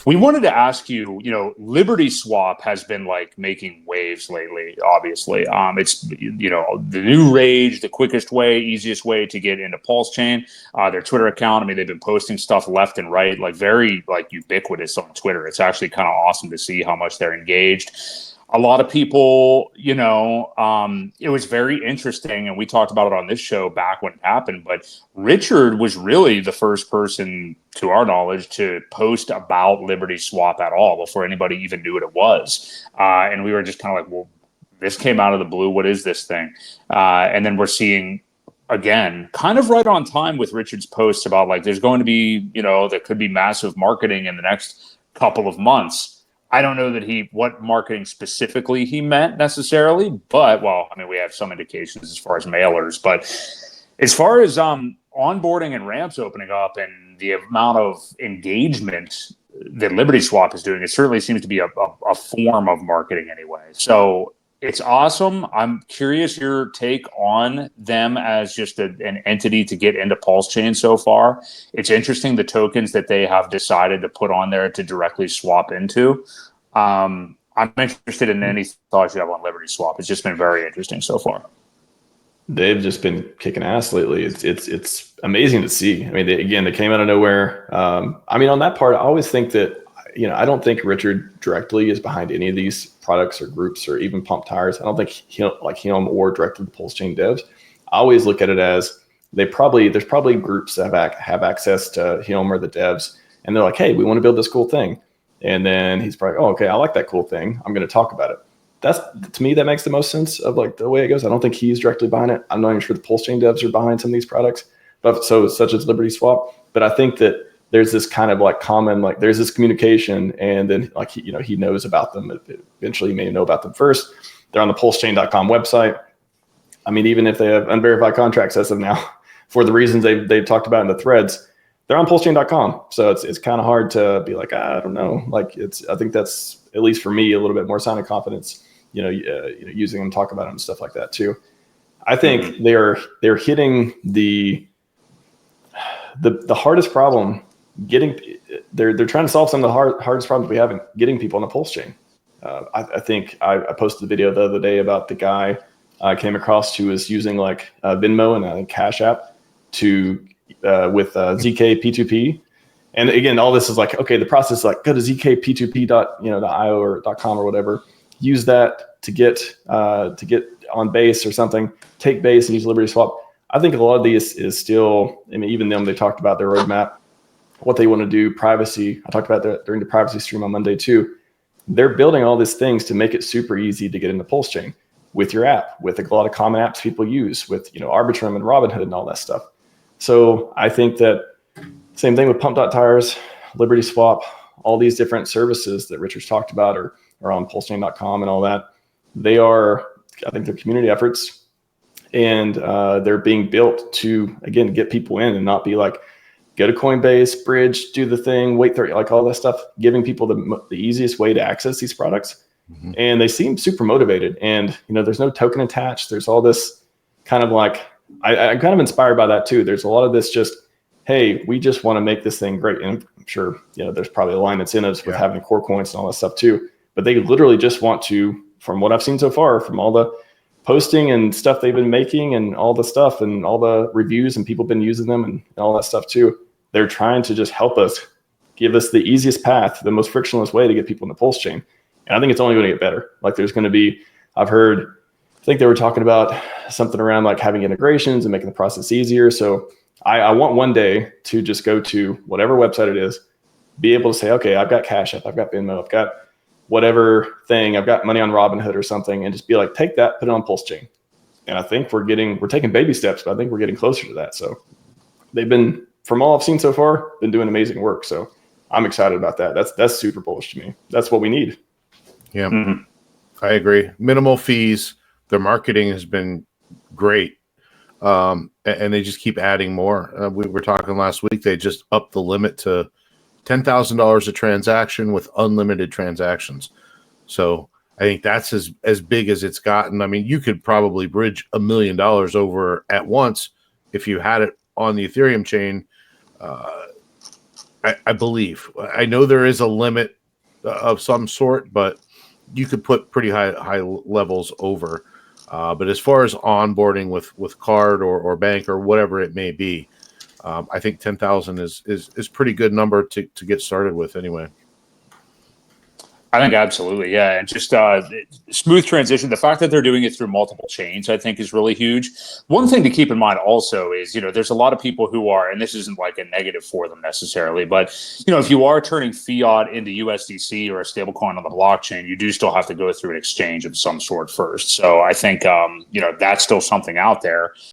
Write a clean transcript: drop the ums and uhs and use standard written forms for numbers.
We wanted to ask you, Liberty Swap has been like making waves lately, obviously. It's, the new rage, the quickest way, easiest way to get into PulseChain. Their Twitter account, I mean, they've been posting stuff left and right, like very like ubiquitous on Twitter. It's actually kind of awesome to see how much they're engaged. A lot of people, it was very interesting, and we talked about it on this show back when it happened, but Richard was really the first person, to our knowledge, to post about Liberty Swap at all before anybody even knew what it was. And we were just kind of like, well, this came out of the blue. What is this thing? And then we're seeing, again, kind of right on time with Richard's posts about like, there's going to be, there could be massive marketing in the next couple of months. I don't know that what marketing specifically he meant necessarily, but we have some indications as far as mailers, but as far as onboarding and ramps opening up and the amount of engagement that Liberty Swap is doing, it certainly seems to be a form of marketing anyway. So it's awesome. I'm curious your take on them as just an entity to get into PulseChain so far. It's interesting the tokens that they have decided to put on there to directly swap into. I'm interested in any thoughts you have on Liberty Swap. It's just been very interesting so far. They've just been kicking ass lately. It's amazing to see. I mean, they came out of nowhere. On that part, I always think that, I don't think Richard directly is behind any of these products or groups or even Pump Tires. I don't think him or directly the PulseChain devs. I always look at it as there's probably groups that have access to him or the devs, and they're like, hey, we want to build this cool thing. And then he's probably, oh, okay, I like that cool thing. I'm going to talk about it. To me, that makes the most sense of like the way it goes. I don't think he's directly behind it. I'm not even sure the PulseChain devs are behind some of these products, but such as Liberty Swap. But I think that there's this kind of like common, like there's this communication, and then like, he knows about them. Eventually he may know about them first. They're on the PulseChain.com website. I mean, even if they have unverified contracts as of now, for the reasons they've talked about in the threads, they're on PulseChain.com. So it's kind of hard to be like, I don't know. Like I think that's, at least for me, a little bit more sign of confidence, using them, talk about them and stuff like that too. I think they're hitting the hardest problem. They're trying to solve some of the hardest problems we have in getting people on the PulseChain. I think I posted a video the other day about the guy I came across who was using like Venmo and I Cash App to with ZK P2P. And again, all this is like, okay, the process is like, go to zkp2p.io or .com or whatever, use that to get on base or something, take base and use Liberty Swap. I think a lot of these is still, even them, they talked about their roadmap, what they want to do, privacy. I talked about that during the privacy stream on Monday too. They're building all these things to make it super easy to get into PulseChain with your app, with a lot of common apps people use, with Arbitrum and Robinhood and all that stuff. So I think that same thing with Pump.Tires, Liberty Swap, all these different services that Richard's talked about are on PulseChain.com and all that. I think they're community efforts, and they're being built to, again, get people in and not be like, go to Coinbase, Bridge, do the thing, wait 30, like all that stuff, giving people the easiest way to access these products. Mm-hmm. And they seem super motivated. And, there's no token attached. There's all this kind of like, I'm kind of inspired by that too. There's a lot of this just, hey, we just want to make this thing great. And I'm sure, there's probably aligned incentives with having core coins and all that stuff too. But they literally just want to, from what I've seen so far, from all the posting and stuff they've been making and all the stuff and all the reviews and people been using them and all that stuff too, they're trying to just help us, give us the easiest path, the most frictionless way to get people in the PulseChain. And I think it's only going to get better. Like there's going to be, I think they were talking about something around like having integrations and making the process easier. So I want one day to just go to whatever website it is, be able to say, okay, I've got Cash App, I've got Venmo, I've got whatever thing, I've got money on Robinhood or something, and just be like, take that, put it on PulseChain. And I think we're taking baby steps, but I think we're getting closer to that. So they've been, from all I've seen so far, been doing amazing work. So I'm excited about that. That's super bullish to me. That's what we need. Yeah, I agree. Minimal fees. Their marketing has been great. And they just keep adding more. We were talking last week, they just upped the limit to $10,000 a transaction with unlimited transactions. So I think that's as big as it's gotten. I mean, you could probably bridge $1 million over at once if you had it on the Ethereum chain I believe. I know there is a limit of some sort, but you could put pretty high levels over. But as far as onboarding with card or bank or whatever it may be, I think 10,000 is pretty good number to get started with anyway. I think absolutely, yeah, and just smooth transition. The fact that they're doing it through multiple chains, I think, is really huge. One thing to keep in mind also is, there's a lot of people who are, and this isn't like a negative for them necessarily, but if you are turning fiat into USDC or a stablecoin on the blockchain, you do still have to go through an exchange of some sort first. So I think that's still something out there.